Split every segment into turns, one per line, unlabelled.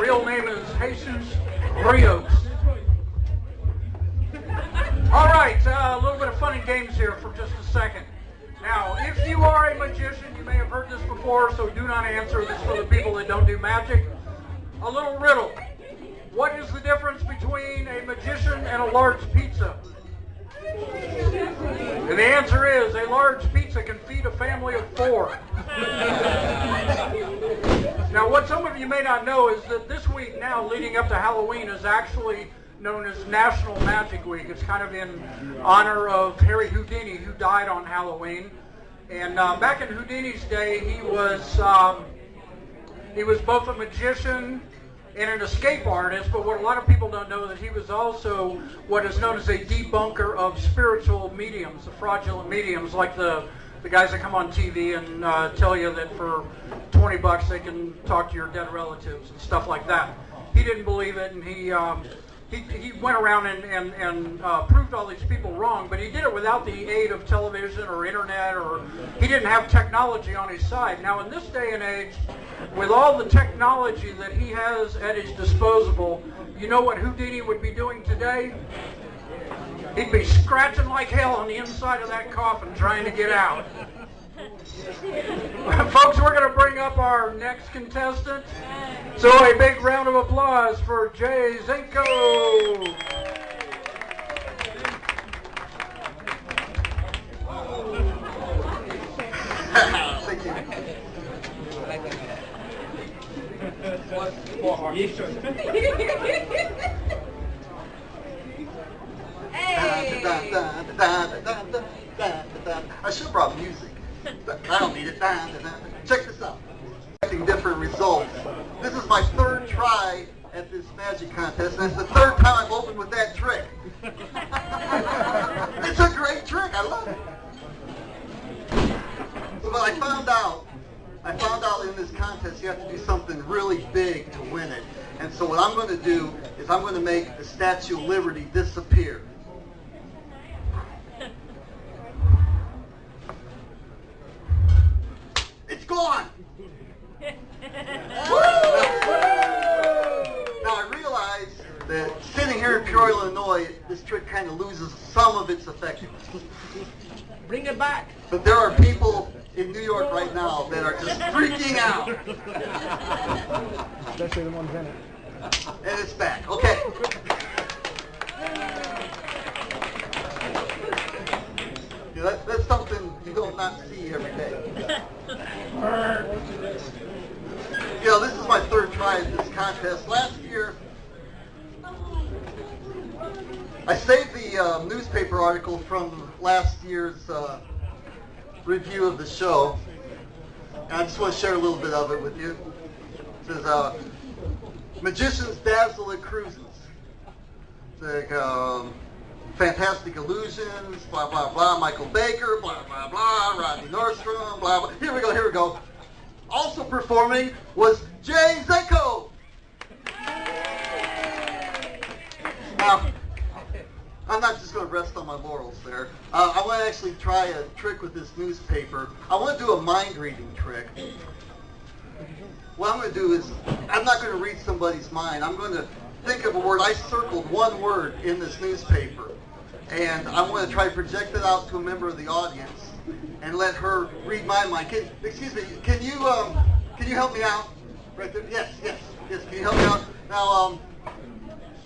Real name is Jesus Rios. All right, a little bit of fun and games here for just a second. Now, if you are a magician, you may have heard this before, so do not answer. This for the people that don't do magic. A little riddle. What is the difference between a magician and a large pizza? And the answer is a large pizza can feed a family of 4. Now, what some of you may not know is that this week now, leading up to Halloween, is actually known as National Magic Week. It's kind of in honor of Harry Houdini, who died on Halloween. And back in Houdini's day, he was both a magician and an escape artist, but what a lot of people don't know is that he was also what is known as a debunker of spiritual mediums, the fraudulent mediums, like the guys that come on TV and tell you that for $20 they can talk to your dead relatives and stuff like that. He didn't believe it, and he went around and proved all these people wrong, but he did it without the aid of television or internet, or he didn't have technology on his side. Now, in this day and age, with all the technology that he has at his disposal, you know what Houdini would be doing today? He'd be scratching like hell on the inside of that coffin trying to get out. Folks, we're going to bring up our next contestant. So a big round of applause for Jay Zentco.
Thank you. I should have brought music. I don't need it. Check this out. Expecting different results. This is my 3rd try at this magic contest, and it's the 3rd time I've opened with that trick. It's a great trick. I love it. But I found out in this contest you have to do something really big to win it. And so what I'm going to do is I'm going to make the Statue of Liberty disappear. It's gone! Now I realize that sitting here in Peoria, Illinois, this trick kind of loses some of its effectiveness.
Bring it back.
But there are people in New York right now that are just freaking out.
Especially the ones in it.
And it's back. Okay. Yeah, that's something you don't not see every day. You know, this is my 3rd try at this contest. Last year, I saved the newspaper article from last year's review of the show, and I just want to share a little bit of it with you. It says, magicians dazzle at crusens. It's like, fantastic illusions, blah, blah, blah, Michael Baker, blah, blah, blah, Rodney Nordstrom, blah, blah. Here we go. Also performing was Jay Zentco. Now, I'm not just going to rest on my laurels there. I want to actually try a trick with this newspaper. I want to do a mind-reading trick. What I'm going to do is, I'm not going to read somebody's mind. I'm going to think of a word. I circled one word in this newspaper, and I'm going to try to project it out to a member of the audience and let her read my mind. Excuse me, can you help me out? Right there? Yes. Can you help me out? Now,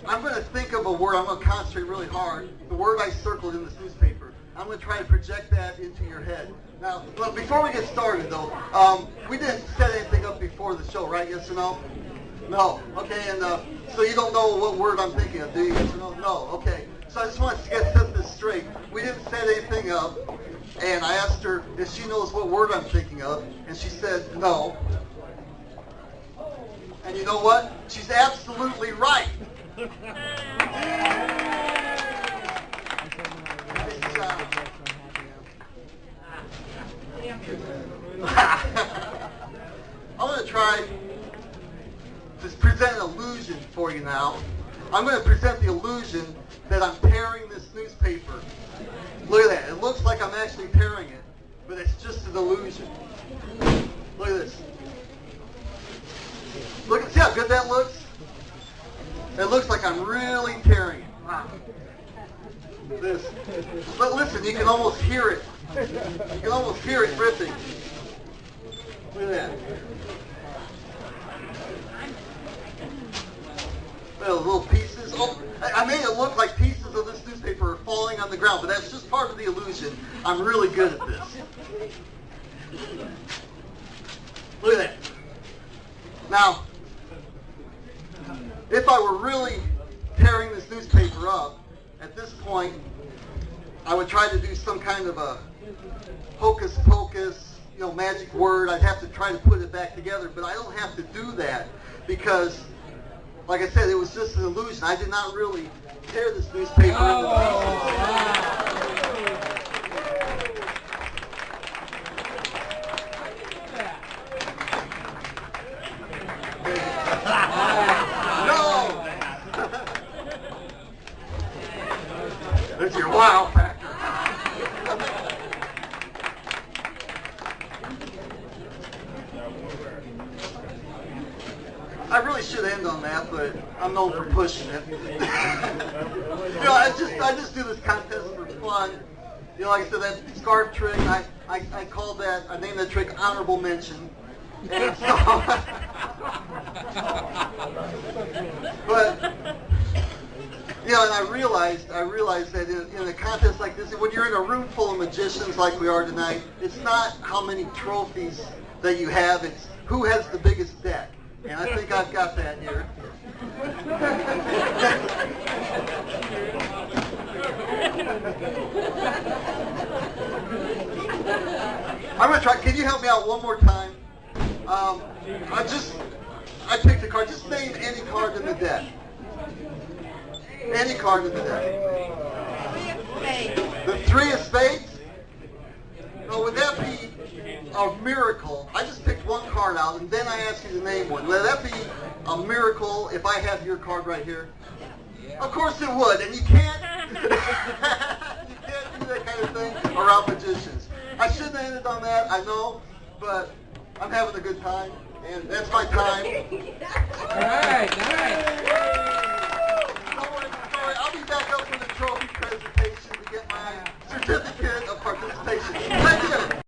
I'm going to think of a word. I'm going to concentrate really hard. The word I circled in this newspaper. I'm going to try to project that into your head. Now, but before we get started, though, we didn't set anything up before the show, right? Yes or no? No. Okay, and so you don't know what word I'm thinking of, do you? Yes or no? No. Okay. So I just want to set this straight. We didn't set anything up, and I asked her if she knows what word I'm thinking of, and she said no. And you know what? She's absolutely right. I'm going to try to present an illusion for you now. I'm going to present the illusion that I'm tearing this newspaper. Look at that. It looks like I'm actually tearing it, but it's just an illusion. Look at this. Look, see how good that looks? It looks like I'm really tearing it. Wow. This. But listen, you can almost hear it. You can almost hear it ripping. Look at that. Little pieces. Oh, I made it look like pieces of this newspaper are falling on the ground, but that's just part of the illusion. I'm really good at this. Look at that. Now, if I were really tearing this newspaper up, at this point, I would try to do some kind of a hocus pocus, magic word. I'd have to try to put it back together, but I don't have to do that because, like I said, it was just an illusion. I did not really tear this newspaper into No! There's your wow factor. I really should end on that, but I'm known for pushing it. I just do this contest for fun. Like I said, that scarf trick, I called that, I named that trick honorable mention. And so, but, and I realized that in a contest like this, when you're in a room full of magicians like we are tonight, it's not how many trophies that you have, it's who has the biggest deck. And I think I've got that here. I'm going to try. Can you help me out one more time? I picked a card. Just name any card in the deck. Any card in the deck. The three of spades? No, would that be a miracle? I just picked one card out, and then I asked you to name one. Would that be a miracle if I have your card right here? Of course it would, and you can't you can't do that kind of thing around magicians. I shouldn't have ended on that, I know, but I'm having a good time, and that's my time.
All right.
Sorry, I'll be back up for the trophy presentation to get my certificate of participation. Thank you.